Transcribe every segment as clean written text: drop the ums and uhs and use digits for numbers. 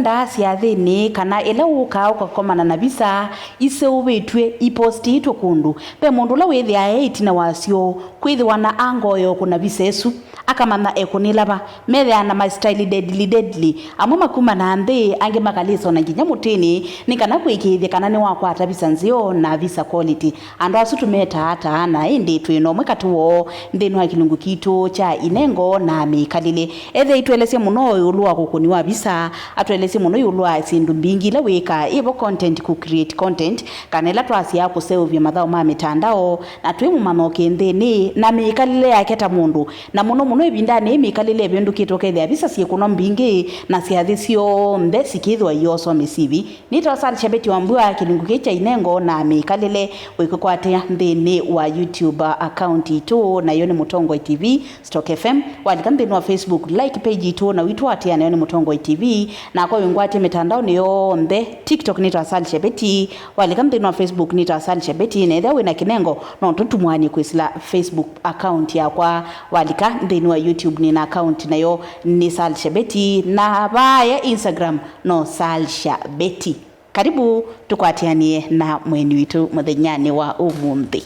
wenda siathini kana ila uka ukakomana na visa ise ubetwe iposti itwe kundu pe mundu la withi ya 8 na wasio kwithiwa na angoyo kuna visa esu akamana ekunilaba methe ana my style deadly amwe makuma na nthi ange makaliso na nginya mutini ni kana kwikithia kana ni wakwata visa nzio na visa quality ando asu tumeta hata na indi twino mwekatuo nthini wa kilungu kitu cha inengo na mikalile ethe itwelese muno ulwa gukuniwa visa atwelese muno ulwa sindu mbingi la wika ivo content ku create content kana ila twasi ya kusevya mathao ma mitandao na twimu manoke nthini na mikalile yake ta mundu na muno ibindani mikalile bindu kitokethia visa siekuno mbingi na siathisio mbe sikithwa yoso misivi nitosal Shabeti wambua kilungu kicha inengo na mikalile wikukwatia nthini wa YouTube account itu na yoni Mutongo TV Stock FM walika nthini wa Facebook like page itu na witwatia na yoni Mutongo TV na kwa wingwati mitandao niyo mbe TikTok nitosal Shabeti walika nthini wa Facebook nitosal Shabeti na idha wina kinengo na tutumwani kuisila Facebook account ya kwa walika nthini wa YouTube nina account nayo ni Sal Shabeti na vaya Instagram no Sal Shabeti. Karibu tukwatianie na mweni witu muthenyani wa umuthi.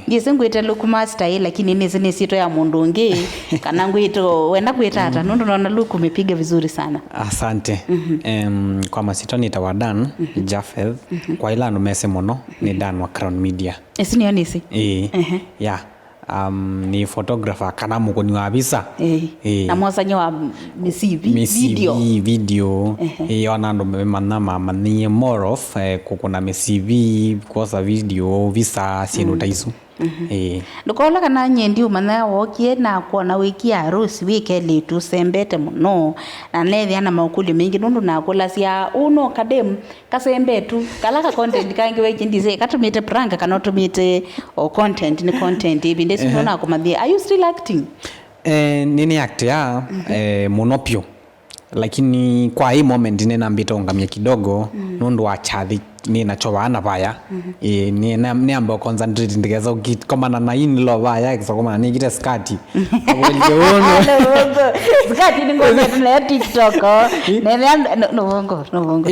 Ngise ngwita Lukuma style lakini nisi sito ya mundu ungi kana ngwito wenda kwitata nundu naona Luku umepiga vizuri sana. Asante. Kwa masito nitawa Dan Japheth kwa ila numese muno ni Dan wa Crown Media. Esi niyo nisi? Yeah. Ni photographer kana mukoni wa visa na mwasanya wa video yona ndo memana mama ni more of kukuna CV kosa video visa sinu taisu Ndukola kana nyendi umana wokie na kuona wiki ya harusi wikeli tusembete muno na nethi ana maukuli mingi nundu na kula sia uno kadem kasembetu kalaka content kangi wiki ndize katumite prank kana tumite content ni content ibinde sinona kumathia are you still acting nini act ya monopio lakini kwa hii moment nina mbito ngamia kidogo nundu wa chathi nina chowa ana vaya ni ambayo concentrate ndigeza ukikomana na hii nilo vaya kisokomana ni kite skati skati ni ngoja na TikTok no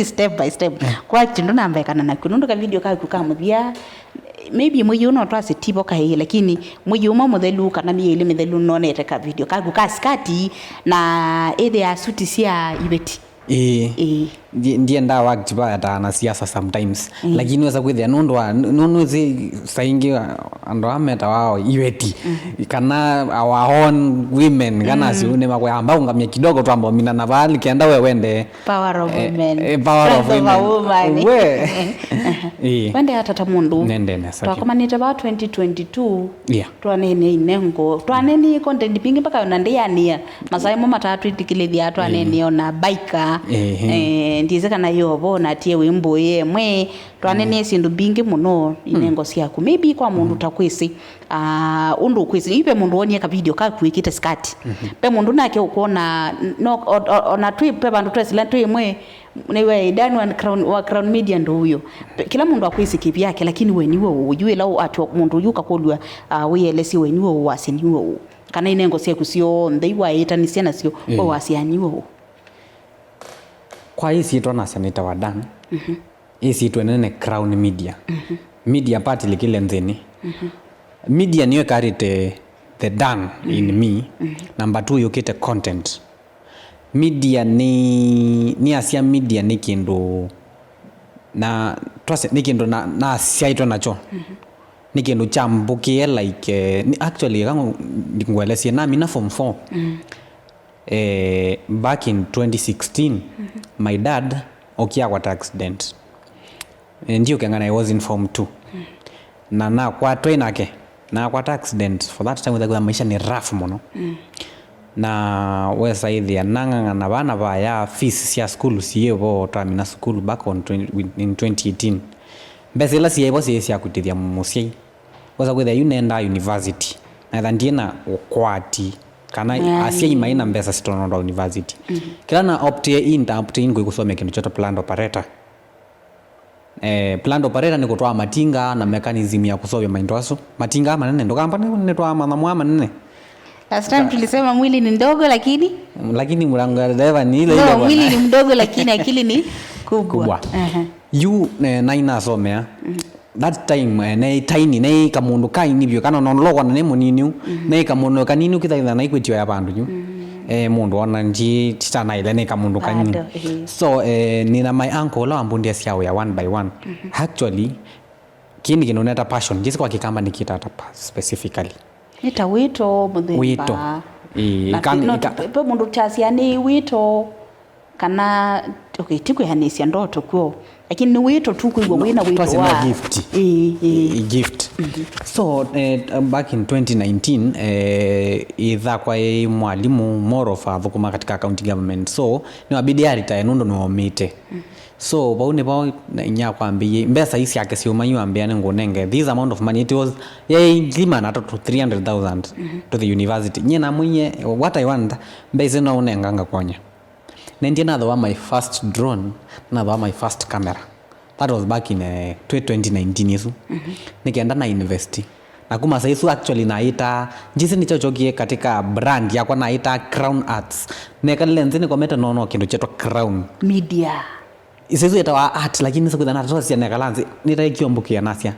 step by step kwa chindo nambeka na kunundu ka video ka kukamuthia maybe mwi uno twase tibo ka hii lakini mwi uma muthelu kana miele mithelu nonete ka video ka skati na ethe ya suti cia ibeti ndiye nda work ba ata na siasa sometimes lakini weza kwithia nundu zi saingi ando ameta wao iweti kana our own women kana siune makwa amba ungamia kidogo tu ambo mina na vali kienda we wende power of women wende hata mundu nende nesa kama nita ba 2022 twanene inengo twanene content pingi mpaka na ndiania masai mo matatu itikilithia twanene ona biker ndize kana yobo na tie wimbo yemwe twanene sindu bingi muno inengo siaku maybe kwa mundu takwisi undu kwisi ipe mundu onie ka video ka kuikite skati pe mundu nake ukona no ona trip pe bandu twesila twimwe niwe Dan wa Crown Media ndo huyo kila mundu akwisi kipi yake lakini we niwe ujue lao atu mundu yuka kodwa wiyelesi we niwe wasiniwe kana inengo siaku sio ndaiwa etanisia na sio wasianiwe kwa hii siitwa na seneta wa Dan hii siitwa nene Crown Media media party likile nthini media niyo karite the Dan in me number 2 yukite content media ni asia media ni kindu na twase ni kindu na asia ito nacho ni kindu chambukie like actually kangu ngwelesia na mina form 4 back in 2016 my dad okia kwa accident ndio kangana I was in form 2 na kwa trainer yake na kwa accident for that time the maisha ni rough muno na wesa idhia nanga na bana baya fees sia school siyevo tamina school back in 2018 mbesela siyevo sia kutithia musi wesa kwithia yunenda university na thandie na ukwati kana asia imaina mbesa sitono university kila na opte in kusomea kindu choto planned operator planned operator ni kutoa matinga na mechanism ya kusovya maindoaso matinga manene ndo kamba ni toa manamwa manene Last time tulisema mwili ni ndogo lakini mlango wa dereva ni ile ile no, mwili ni mdogo lakini akili ni kubwa. You naina somea that time ne tiny ne kamundu kaini bio kana non logo na ne munini ne kamundu kanini ukithaitha na ikwitio ya bandu yu mundu ona nji titana ile ne kamundu kanini so nina my uncle la ambundia siao ya one by one actually kini kinoneta passion jisi kwa kikamba nikitata specifically nita wito wito pe mundu chasiani wito kana okay tikwihanisia ndoto kuo lakini ni wito tu kuigwa wina wito wa gift so back in 2019 idha kwa mwalimu morofa thukuma katika county government so ni wabidi retire nundo no omite so baune bao nya kwambie mbesa isi yake si umanyu ambia ngonenge this amount of money it was lima na to 300,000 to the university nyina mwenye what I want mbese no unenganga konya Nendi another one my first drone, another one my first camera. That was back in 2019 yesu. Nikaenda na university. Na kuma saisu actually naita jinsi nichochokie katika brand yako naita Crown Arts. Neka lenzi ni kometa nono kindu cheto Crown Media. Isisu yeta art lakini sikuwa na tosia neka lanzi nitakiombukia nasia.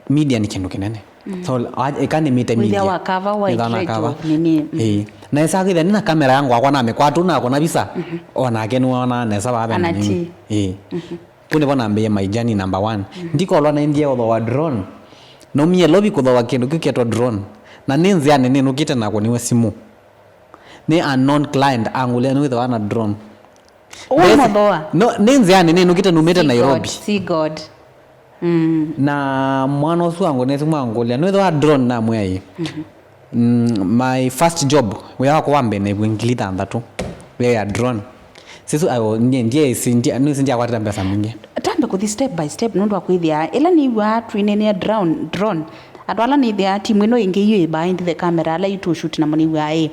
Media ni kindu kinene. So ikani meet media. With our cover white nini. Na esa kile nina kamera yangu akona amekwatu na akona bisa ona agenu ona nesa babe nini kune bona mbe my journey number 1 ndiko lona india wa drone no mie lobby ko wa kindu kiketwa drone na ninzi ane ninu kite na ko niwe simu ni unknown client angule ni with wana drone no ninzi ane ninu kite numete Nairobi see God na mwana osu wangu nesi mwangulia ni with wa drone na mwai my first job we wako wambe ne wingilita ndatu we ya drone sisu ayo ndiye sindia kwa tamba pesa mingi tambe ku step by step ndo akwithia ela ni watu inene drone adwala ni the team ino inge behind the camera ala itu shoot na moni wa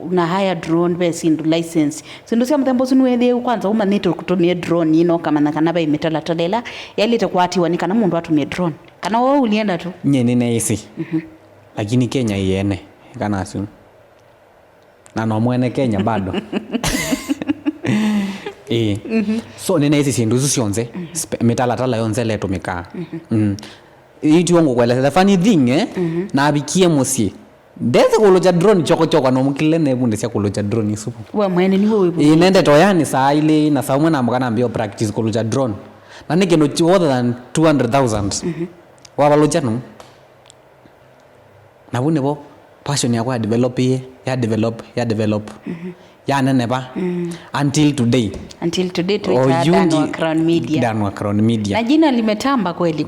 na hire drone be sindu license sindu sia mtembo sinu wethe kwanza uma nito kutumia drone ino kama na kana ba imetala tolela yalite kwatiwa ni kana mundu atumie drone kana wewe ulienda tu nyene na isi lakini Kenya iene kana asu na no mwene Kenya bado so nene hizi sindu cionze metala tala yonze leto mika itu wangu kwa the funny thing na abikie musi ndeze kuloja drone choko no mukile ne bunde sia kuloja drone isupu we mwene ni wewe inende toyani saa ile na saa mwana mkana ambio practice kuloja drone na nige no more than 200,000 wa loja no na bune bo passion ya kwa develop ya nene ba until today tuita Danwa Crown Media na jina limetamba kweli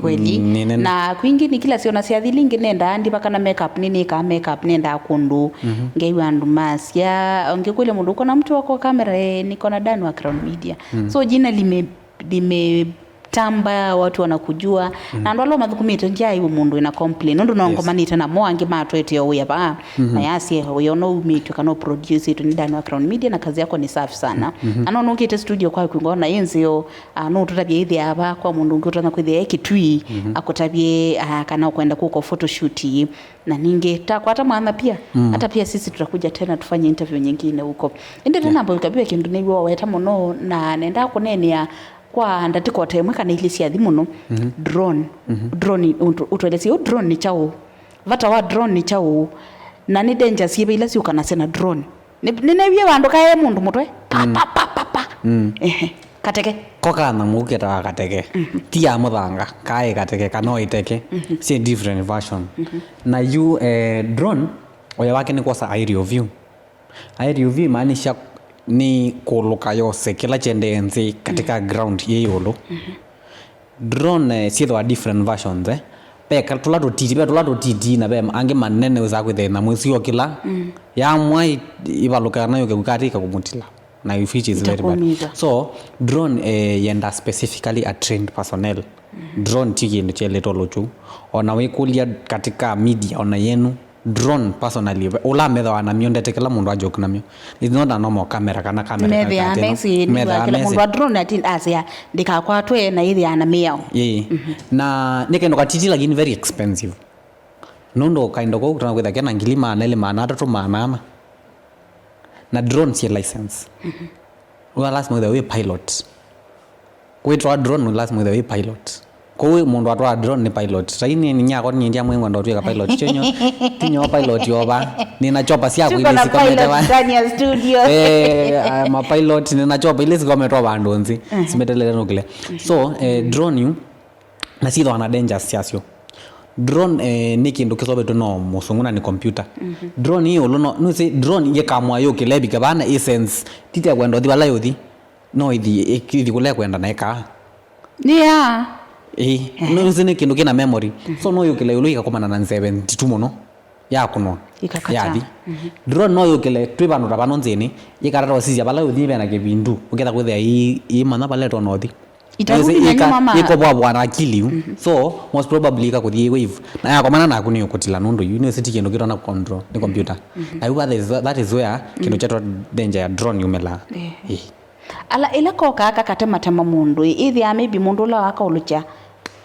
na kwingi ni kila siona siadhilingi nenda andi paka na makeup nini ka makeup nenda kundu ngeiwa andu masya ongekwele mundu uko na mtu wako kamera niko na Danwa Crown Media so jina lime tamba watu wanakujua na ndo lo mathukumite njai umundu ina complain ndo no ngomanite na mwangi matwete yo yaba na yasi yo no umite kana produce it ni Danwa Crown Media na kazi yako ni safi sana ana no ukite studio kwa kwingona yenzi yo no tutabye ithi aba kwa mundu ngutana kwithia ekitui akotabye kana kwenda kuko photoshoot na ninge takwa hata mwana pia hata pia sisi tutakuja tena tufanye interview nyingine huko inde tena ambayo utabiwe kindu ni wewe hata mono na nenda kunenia kwa ndatiko temwe kana ile cia thimu no drone utwelesi yo drone ni chao vata wa drone ni chao na ni danger sibe ila si ukana sena drone nene bie wandu kae mundu mutwe pa kateke koka na muketa kateke tia muthanga kae kateke kana iteke si different version na you drone oya wake ni kwa aerial view maanisha ni kuluka yose kila chende nzi katika ground yeyolo drone sio different versions peka tulato titi na bema ange manene uzakwithe na mwisi kila ya mwai ibaluka nayo kekatika kumutila na which is very bad so drone yenda specifically a trained personnel drone tiki ndo chele tolochu ona wekulia katika media ona yenu drone personally ola medha na mionde tekela mundu ajoke namyo is not a normal camera kana camera medha amesi kila mundu wa drone atin asia ndikakwatwe na ile ana meo na nikendo katiti lakini very expensive nondo kaindo ko tuna kwetha na ngili maana ile maana atatu maana na drone si license lazima the way pilot kwetwa drone lazima the way pilot ko mundu atwa drone ni pilot saini ni nyako ni ndia mwengo ndo tweka pilot chenyo tinyo pilot yoba ninachopa sia kwa ile sikometa ndani ya studio ma pilot ninachopa ile sikometa bandu nzi simetelele nukile so drone you na sitho ana dangers siasio drone ni kindu kisobeto no musunguna ni computer drone hiyo luno no say drone ye kamwa yo kilebi kabana essence titia kwenda thibala yothi no ithi kule kwenda na eka yeah no zine kindu kina memory so no yo kile uluika komana na 72 muno ya kuno yathi drone no yo kile twibanu tabano nzini ikarata wasizia bala yothi bena kebindu uketha kwethia i mana bale to nothi iko bwana akili so most probably ka kuthie wave na yakomana na kuni ukutila nundu university kindu kitona control ni computer na that is where kindu chatwa danger ya drone yumela ala ila ko kaka katematema mundu ithi ya maybe mundu la waka ulucha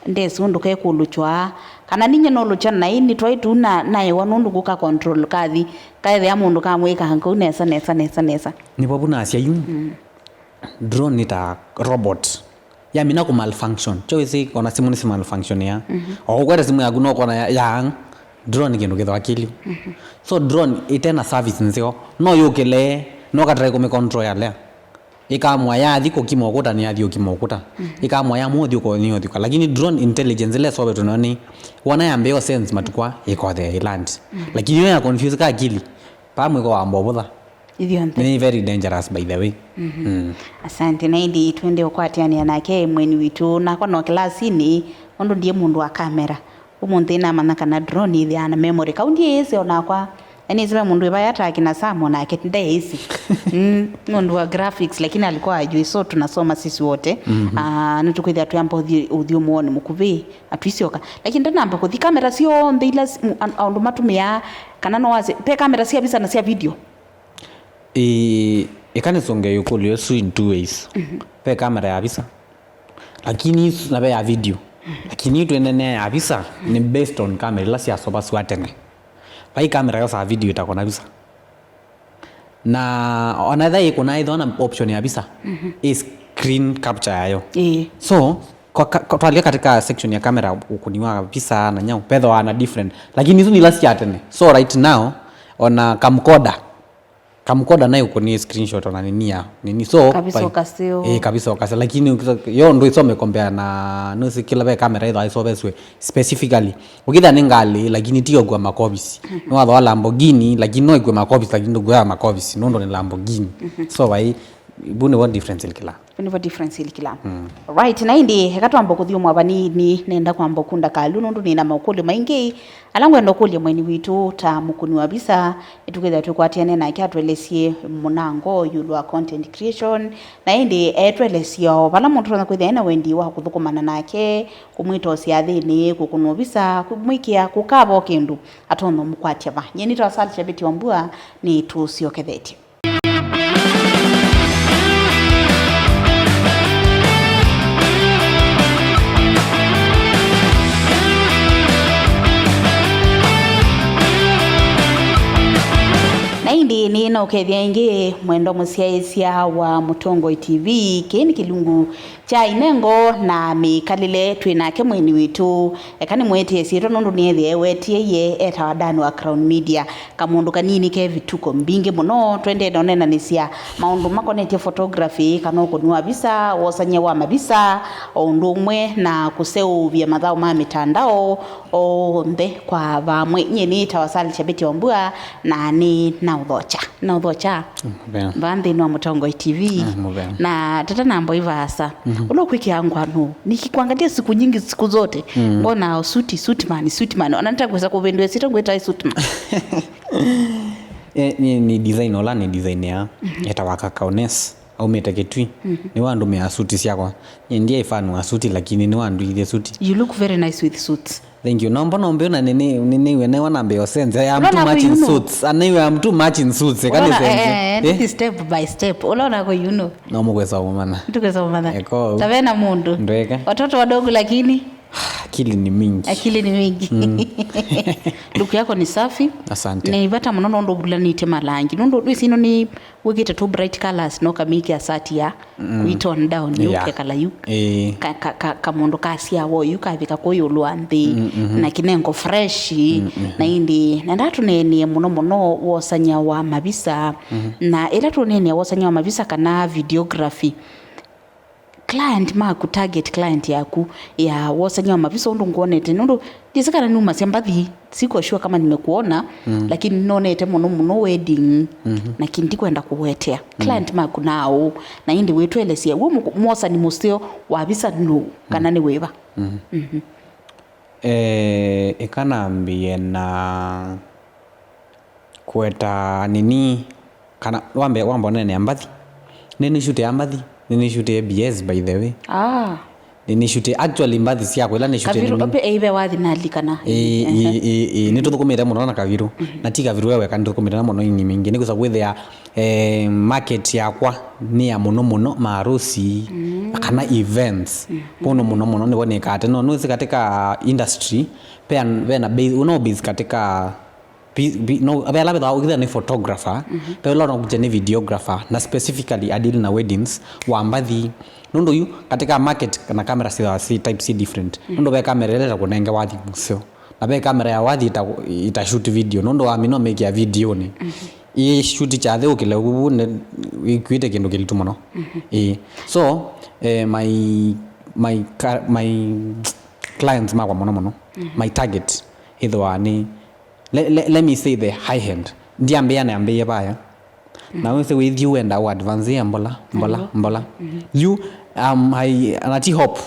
ndesi undu ke kuluchwa kana ninye no lucha na ini twaitu na yewa nundu kuka control kathi ya mundu kamweka hanko nesa ni babu na asia yu drone ni ta robot ya mina ku malfunction choice ona simu ni malfunction ya o kwenda simu ya guno kona ya drone kindu kitho akili so drone itena service nzio no yukile no ka try ku control ya le ikamwa ya thiko kimokuta ni athio kimokuta ikamwa ya mothi uko ni othika lakini drone intelligence ile sobe tunoni wana ya mbeo sense matukwa iko the island lakini ya confuse ka akili pamwe ko ambobotha ni very dangerous by the way asante na ndi twende ukwatiania nake mweni witu na kono klasini ondo ndiye mundu wa kamera umuntu ina manaka na drone ile ana memory kaundi yese onakwa yani zile mundu ibaya ataki na samo na akenda yesi mundu wa graphics lakini alikuwa ajui so tunasoma sisi wote natukwithia tuyamba uthio muone mukuvi atwisioka lakini ndanamba kuthi kamera sio ndila ndo matumia kana no waze pe kamera sia bisa na sia video ikani songe yukulio su in two ways pe kamera ya bisa lakini na pe ya video lakini tuenene ya bisa ni based on camera la sia soba swatene pai kamera yosa video itakona bisa na another iko na idona option ya bisa is screen capture yayo so kwa tualia katika section ya kamera ukuniwa bisa na nyao pedho ana different lakini hizo ni last atene so right now ona camcorder nayo kuni screenshot ona nini so kabisa ukasio kabisa ukasio lakini yo ndo isome compare na no sikila be camera either isobeswe specifically ukitha ningali lakini tio kwa makobisi no wala Lamborghini lakini no kwa makobisi lakini ndo kwa makobisi ndo ni Lamborghini so why bune what difference ilikila right na indi hekatwamba kuthio mwabanini nenda kwamba kunda kalu nundu nina makuli maingi alangwe ndokuli mweni witu ta mukuni wa bisa etuketha tukwatiane na kyatwelesie munango yulwa content creation na indi etwelesio bala muntu na kwithia ina wendi wa kuthukumana nake kumwito cia thini kukunwa bisa kumwikia kukabo kindu atono mukwatia ba nyeni twasali chabeti wambua ni tusioketheti ni na ukethia ingi mwendo musiaisia wa Mutongo TV kini kilungu cha inengo na mikalile twinake mweni witu ekani mwete sito nundu niethie wetie ye eta wadani wa Crown Media kamundu kanini ke vituko mbingi muno twende nonena nisia maundu makonetie photography kanoko niwa bisa wosanye wa mabisa ondumwe na kuseu vya madhao ma mitandao onde kwa vamwe nyeni tawasali chabeti wambua na ni na udhocha bandi ni wa Mutongo TV na tata nambo ivasa ulo kwiki yangu anu nikikuangalia siku nyingi siku zote mbona suit man anataka kuweza kuvendwe sitangweta suit man ni design ola ni design ya etawaka kaunes au metaketwi ni wandu mea suti siakwa ndiye ifanu wa suti lakini ni wandu ile suti. You look very nice with suits. Thank you. Naomba na nini wene wanambe yo sense. I am too much in suits. Anyway, I am too much in suits. Kani sense. Step by step. Unaona kwa you know. Naomba kwesa umana. Tukwesa umana. Tavena mundu. Ndweka. Watoto wadogo lakini akili ni mingi luku yako ni safi. Asante. Ni vata munono ndo bulanite malangi nondo isino ni wigite two bright colors no kamiki asati ya kuitone down yuke kala yu kamondo kasia wo yuka vika koyo luande na kinengo fresh na indi na ndatu nene muno wosanya wa mabisa na ila tu nene wosanya wa mabisa kana videography client ma ku target client yaku ya wosanya wa mabisa ndo nguonete ndo disikana ni umasembathi siko sure kama nimekuona lakini nonete muno wedding na kindi kwenda kuwetea client ma kunao na indi wetwelesia wo mosa ni mustio wa bisa no kana ni weva ekanambie na kweta nini kana wambo nene ambathi nini shoot ambathi nini shoot ABS by the way nini shoot actually mbathi siako ila ni shoot kaviru ope eibe wathi nalikana nituthukumite muno na kaviru na ti kaviru wewe kandi tuthukumite na muno ingi mingi nikusa kwithia market yakwa ni ya muno marusi kana events muno ni wone kate no nusi katika industry pe na base base katika no abela bela ukitha ni photographer pe lo no ni videographer na specifically adili na weddings wa mbathi nondo yu katika market na camera si type C different nondo be camera ile kunenge wathi musio na be camera ya wathi ita shoot video nondo wa mino make ya video ni i shoot cha the ukile ubune ikwite kindu kilitu muno so my clients makwa muno my target either ni let me say the high end ndiambia na ambie baya na wewe with you and our advance mbola you I hope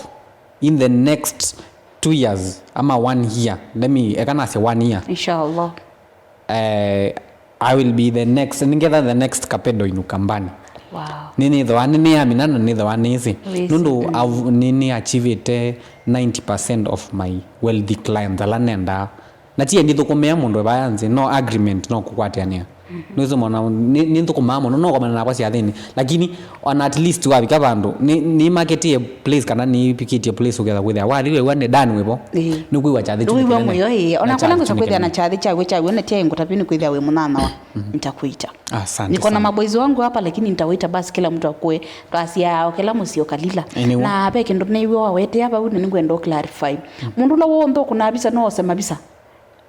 in the next 2 years ama 1 year I can say 1 year inshallah I will be the next Kapedo inukambani. Wow. Nini the one ni aminana ni the one easy nundu nini achieve it 90% of my wealthy clients alanenda na tie ndithu kumea mundu bayanze no agreement no kukwatiania nizo mona ni ndithu kumama no kwa na kwa siathini lakini on at least wa bika bandu ni market ye place kana ni pikiti ye place together with wa liwe one done webo ni kuiwa chathi tu wiwa moyo ona kula ngo sakwithia na chathi chawe na tie ngutapini kwithia we munana wa nitakuita asante niko na maboys wangu hapa lakini nitawaita basi kila mtu akue twasia kila musio kalila na peke ndo ne wiwa wete hapa uni ngwendo clarify mundu la wo ndo kuna bisa no sema bisa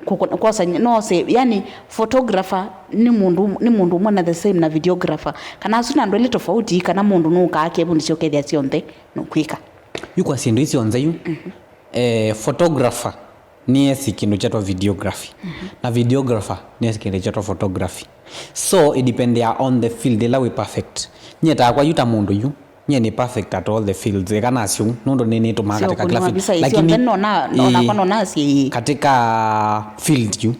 kwa no se yani photographer ni mundu mwana the same na videographer kana suna ndo ile tofauti kana mundu nuka akebu ndicho kethia sionde no kwika yuko sindu isi onze yu photographer ni esi kindu chato videography na videographer ni esi kindu chato photography so it depend on the field ila we perfect nyeta kwa yuta mundu yu nye ni perfect at all the fields kana asio nondo nini to market katika kila field lakini ona nasi katika field yu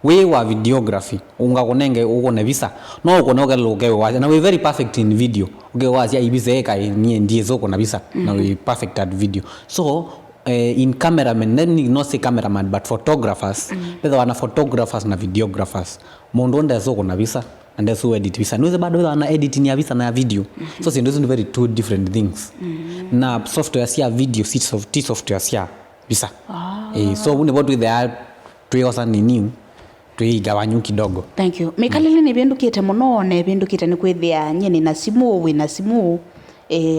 we wa videography unga konenge uko na visa no uko noga loge wa na we very perfect in video uge wa ya ibisa eka ni ndiye zoko na visa na we perfect at video so in cameraman then no say cameraman but photographers whether wana photographers na videographers mondo nda zoko na visa and so edit visa no bado wana edit ni visa na video so so those are very two different things na software sia video software sia visa so when about with the tuyosa ni new tuigawanyu kidogo. Thank you. Mikalili ni bindukite muno ne bindukite ni kwithia nyene na simu we na simu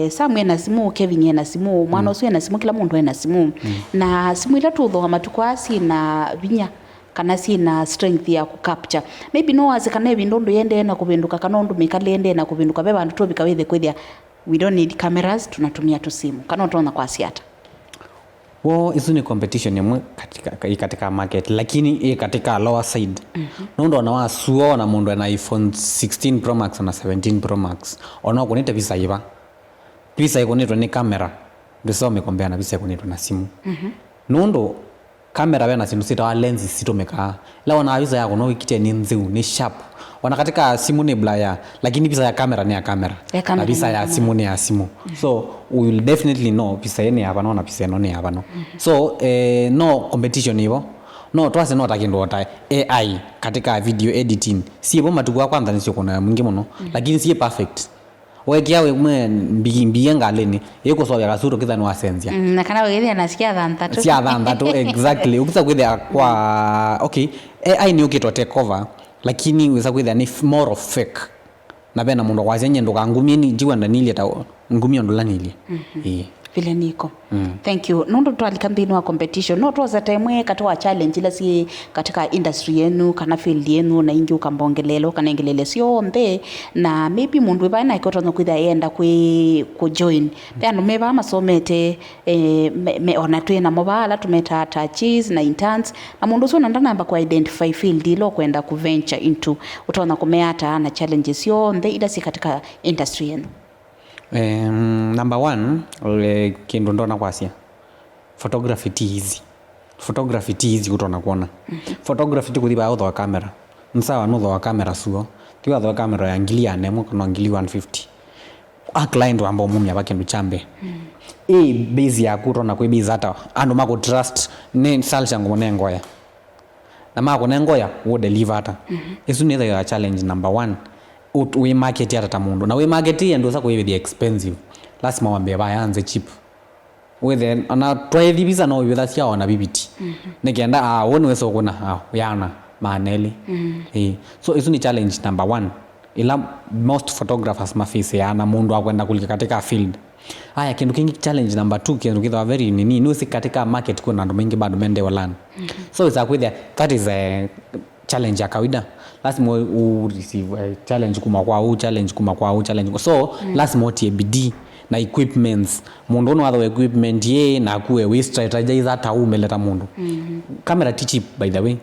Samwe na simu Kevin na simu mwana usiwe na simu kila mundu na simu na simu ila tutho matukwa si na vinya kana si na strength ya ku capture maybe no as kana bindondo yende na kubinduka kana ndo mikali yende na kubinduka beba ndu tobika wethe kwithia we don't need cameras tunatumia tu simu kana utaona kwa siata isu ni competition yamwe katika market lakini katika lower side nondo na wasuo na mundu na iPhone 16 Pro Max na 17 Pro Max ona kunita visa iba visa ikonetwa ni camera ndio mekombea na visa ikonetwa na simu nondo camera bena simu sita wa lens sitomeka la wana visa yako no wikite ni nzeu ni sharp wana katika simu ni blaya lakini visa ya camera ni ya camera na visa ya simu ni ya simu so we will definitely know visa yene hapa na visa yene ni hapa no so no competition hivo no twase no takindo ota AI katika video editing si hapo matuko kwanza nisio kuna mwingi mno lakini si perfect wekia we mwe mbigi ngaleni yeko so ya suru kitha no asensia na kana wewe anasikia dhanta tu sia dhanta tu exactly ukisa kwithia kwa okay AI ni ukitwa take over lakini weza kwithia ni more of fake na bena mundu kwazenye ndo kangumie ni jiwa ndanili ta ngumio ndo lanili vile niko thank you nondo twalikambi wa competition no twaza time katoa challenge ila si katika industry yenu kana field yenu na ingi ukambongelelo kana ingelele sio mbe na maybe mundu bana ikotono kwitha yenda ku join then meba masomete me ona twena mobala tumeta touches na interns na mundu so nanda namba ku identify field ilo kwenda ku venture into utaona kumeata na challenges yo mbe ila si katika industry yenu. Number 1 kindu ndona kwasia photography tizi utona kuona photography tikuthiba utho wa camera nsawa nutho wa camera suo tiwa tho camera ya ngili ya nemo kana ngili 150 a client ambao mumya bakindu chambe base ya kutona kwe base hata andu mako trust ne salsa ngone ngoya na mako ne ngoya wo deliver hata isu ni the challenge number 1 we market ya mundu na we market ya ndo sako the expensive lazima wambie bayanze cheap with ana try visa no with that ya na bibiti nekienda woni weso kuna yana maneli so isu ni challenge number 1 ila most photographers maface ya na mundu akwenda kulika katika field kindu kingi challenge number 2 kindu kitwa very nini nusi katika market kuna ndo mengi bado mende walan so it's like with that is a challenge ya kawaida lazima receive challenge kuma kwa challenge so lazima utie bidii na equipments mundu no other equipment ye na kuwe we strategize hata umeleta mundu camera cheap by the way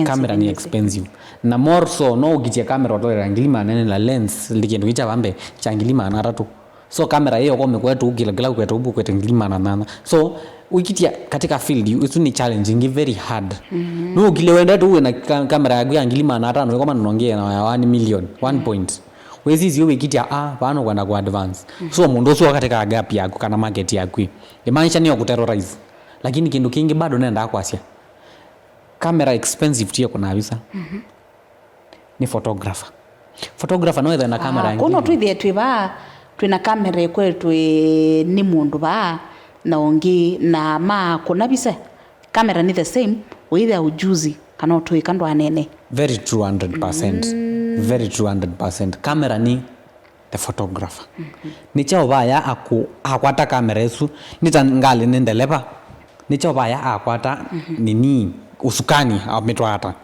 camera ni expensive na more so no ukitia camera utolera ngilima nene la lens likindu kicha bambe changilima na tatu so camera hiyo kwa mekwetu kila kwetu ubu kwetu ngilima na nana so ukitia katika field itu ni challenging very hard no kile wenda tu na camera ya ngilima na tano kama nongea na 1 million 1 point wezi zio wikitia bano kwenda ku advance so mundu so katika gap yako kana market yako imaanisha ni kuterrorize lakini kindu kingi bado nenda kwasia camera expensive tio kuna visa ni photographer no na camera ngini kuno twithie twiba twina camera kwetu ni mundu ba na ongi na kuna visa camera ni the same with ujuzi kana utoi ndo anene very true 100% very true 100% camera ni the photographer ni chao baya akwata camera yesu nitangali nendelepa ni chao baya akwata nini usukani ametwata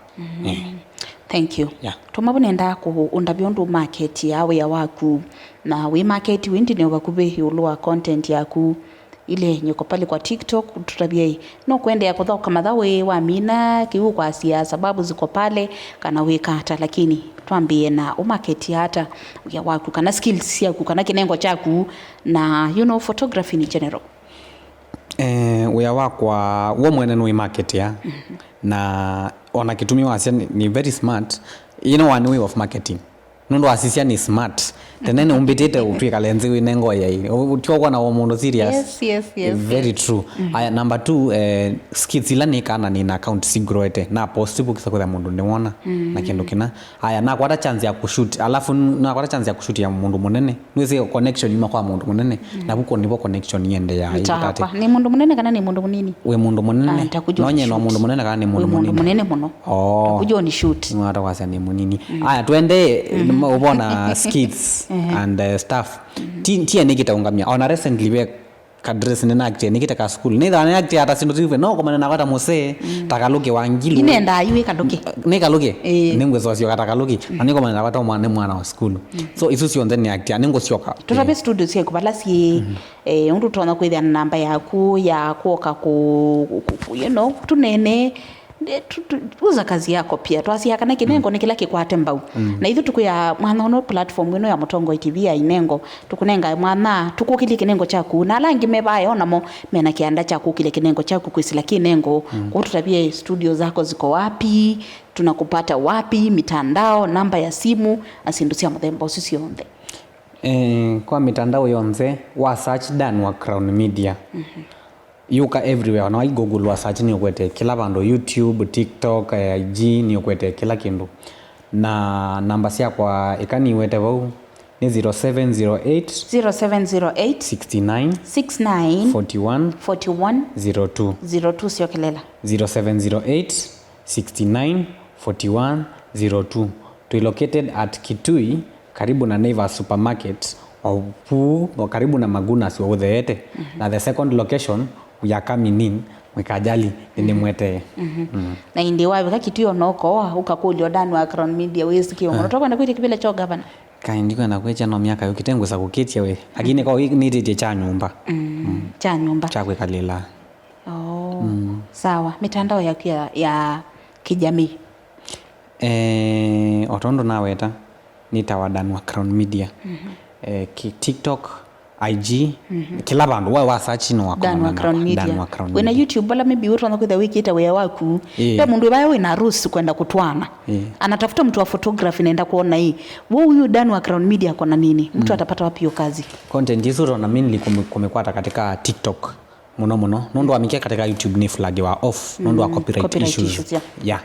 thank you tumabonenda ku undabiondu market yawe ya waku na we market windi ne bakube hiulwa content yaku ile nyoko pale kwa TikTok tutabia no kwende yakotha kama dawe wa mina kiu kwa sia sababu ziko pale kana weka hata lakini twambie na market hata ya waku kana skills ya kana kinengo chaku na photography in general we wakwa wo mwene no market ya na ona kitumia asia ni very smart one way of marketing nundo asisia ni smart tenene umbitete utwika lenzi winengo ya ile utwa na womundo serious yes very true number 2 skills ila ni kana ni account sigroete na post book sako ya mundu niona na kindu kina na kwata chance ya kushoot alafu na kwata chance ya kushoot ya mundu munene niweze connection ima kwa mundu munene na buko ndipo connection yende ya ikate ni mundu munene kana ni mundu munini we mundu munene nonye no mundu munene kana ni mundu munene muno takujua ni shoot ngata kwasa ni munini twende ubona skits and stuff tia nikita ungamia ona recently we kadress nena acte nikita ka school neither ana acte ata sindo zive no kama na kata mose takaloke wangilu inenda ayu kadoke nikaloke ningwe sio katakaluki aniko mana kata mwana wa school so isu sio ndani acte aningo sio ka tutabe studio sie kubala sie undu tona kwithia namba yaku ya kuoka ku tunene uza kazi yako pia twasiaka na kinengo ni kila kikwate mbau na ithu tukuya mwana ono platform ino ya Mutongo TV ya inengo tukunenga mwana tukukili kinengo chaku na langi mebaye onamo mena kianda chaku kile kinengo chaku kwisila kinengo kwa tutabie studio zako ziko wapi tunakupata wapi mitandao namba ya simu asindusia muthemba usisi onde kwa mitandao yonze wa search Dan wa Crown Media yuka everywhere na Google wa search ni ukwete kila bando YouTube TikTok IG ni ukwete kila kindu na namba sia kwa ikani wete wau ni 0708 69 41 02 02 sio kelela 0708 69 41 02. We located at Kitui karibu na Naivas supermarket au karibu na Magunas Utheete. Na the second location we are coming in mwikajali ni mwete. Na indi wawe ka Kitui onoko ukakulio Dan wa Crown Media wiziki unatoka na kwite kibele cho governor kaindiko na kwecha no miaka yukitengo sa kuketia we lakini kwa nitete cha nyumba cha nyumba cha kwekalila. Sawa, mitandao ya kijamii otondo naweta nitawa Dan wa Crown Media. TikTok, IG, kila bandu wa search no wa Dan wa Crown Media. Wena YouTube bala maybe watu wanakuwa the wiki ita wewe waku. Pia mundu bayo ina ruhusa kwenda kutwana. Anatafuta mtu wa photography naenda kuona hii. Wewe huyu Dan wa Crown Media kuna nini? Mtu atapata wapi hiyo kazi? Content hizo na mimi kumekwata katika TikTok. Muno nondo amikia katika YouTube ni flag wa off nondo wa copyright issues. Yeah.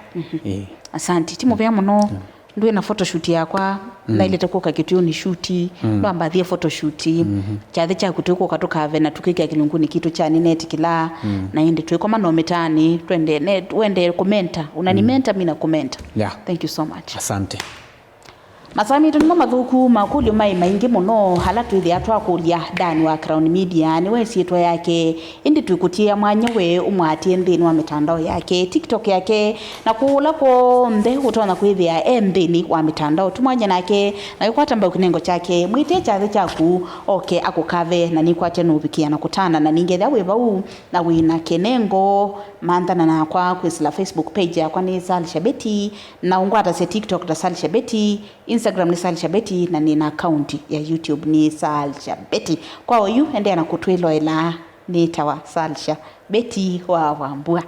Asante timu vya muno ndio na photoshoot yakwa na ile takuka kitu ni shooti ndo ambathie photoshoot chathe cha kutuko katoka ave na tukike kilunguni kitu cha net kila na ende tuko mano metani twende net wende commenta unanimenta mimi na commenta. Thank you so much. Asante. Masami tunimo mathuku makulio mai maingi muno halatu ithi atwa kulia Dan wa Crown Media ni we sietwa yake indi tuikutia mwanya we umwatie nthini wa mitandao yake TikTok yake na kula ko mbe utona kwithia endini wa mitandao tumwanya nake na yukwata mba kinengo chake mwite chathe chaku akukave na nikwate no bikia na kutana na ningetha we bau na wina kenengo mandana na kwa kwisila Facebook page yakwa ni Salisha Betty na ungwata se TikTok da Salisha Betty, Instagram ni Salisha Betty na nina account ya YouTube ni Salisha Betty. Kwa hiyo ende na kutwilo ila nitawa Salisha Betty wa Wambua.